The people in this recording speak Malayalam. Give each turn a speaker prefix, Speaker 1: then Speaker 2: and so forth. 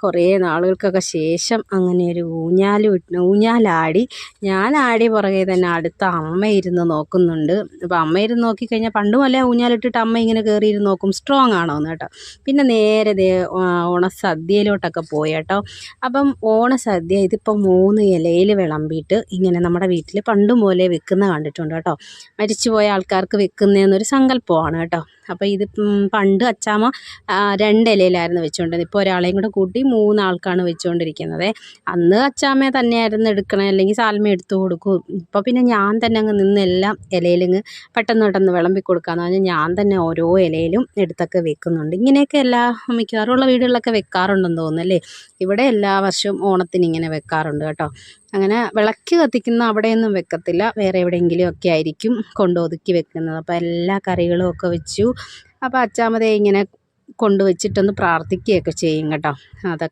Speaker 1: കുറേ നാളുകൾക്കൊക്കെ ശേഷം അങ്ങനെ ഒരു ഊഞ്ഞാലാടി. ഞാനാടി പുറകെ തന്നെ അടുത്ത അമ്മ ഇരുന്ന് നോക്കുന്നുണ്ട്. അപ്പോൾ അമ്മ ഇരുന്ന് നോക്കിക്കഴിഞ്ഞാൽ പണ്ടും അല്ലേ ഊഞ്ഞാലിട്ടിട്ട് അമ്മ ഇങ്ങനെ കയറിയിരുന്ന് നോക്കും സ്ട്രോങ് ആണോ എന്ന് കേട്ടോ. പിന്നെ നേരെ ഓണസദ്യയിലോട്ടൊക്കെ പോയി കേട്ടോ. അപ്പം ഓണസദ്യ ഇതിപ്പോൾ 3 ഇലയിൽ വിളമ്പിയിട്ട് ഇങ്ങനെ നമ്മുടെ വീട്ടിൽ പണ്ടും പോലെ വെക്കുന്ന കണ്ടിട്ടുണ്ട് കേട്ടോ. മരിച്ചുപോയ ആൾക്കാർക്ക് വെക്കുന്നതെന്നൊരു സങ്കല്പമാണ് കേട്ടോ. അപ്പോൾ ഇത് പണ്ട് അച്ചാമ്മ 2 ഇലയിലായിരുന്നു വെച്ചുകൊണ്ടിരുന്നത്. ഇപ്പോൾ ഒരാളെയും കൂടെ കൂട്ടി 3 ആൾക്കാണ് വെച്ചുകൊണ്ടിരിക്കുന്നത്. അന്ന് അച്ചാമ്മ തന്നെയായിരുന്നു എടുക്കണേ, അല്ലെങ്കിൽ സാൽമ എടുത്തു കൊടുക്കും. ഇപ്പോൾ പിന്നെ ഞാൻ തന്നെ അങ്ങ് നിന്ന് എല്ലാം ഇലയിലങ്ങ് പെട്ടെന്ന് വിളമ്പി കൊടുക്കാമെന്ന് പറഞ്ഞാൽ ഞാൻ തന്നെ ഓരോ ഇലയിലും എടുത്തൊക്കെ വെക്കുന്നുണ്ട്. ഇങ്ങനെയൊക്കെ മിക്കവാറുള്ള വീടുകളിലൊക്കെ വെക്കാറുണ്ടെന്ന് തോന്നുന്നല്ലേ. ഇവിടെ എല്ലാ വർഷവും ഓണത്തിന് ഇങ്ങനെ വെക്കാറുണ്ട് കേട്ടോ. അങ്ങനെ വിളക്ക് കത്തിക്കുന്ന അവിടെയൊന്നും വെക്കത്തില്ല, വേറെ എവിടെയെങ്കിലും ഒക്കെ ആയിരിക്കും കൊണ്ടൊതുക്കി വെക്കുന്നത്. അപ്പോൾ എല്ലാ കറികളും ഒക്കെ വെച്ചു. അപ്പോൾ അച്ചാമ്മതേ ഇങ്ങനെ കൊണ്ടുവച്ചിട്ടൊന്ന് പ്രാർത്ഥിക്കുകയൊക്കെ ചെയ്യും കേട്ടോ. അതൊക്കെ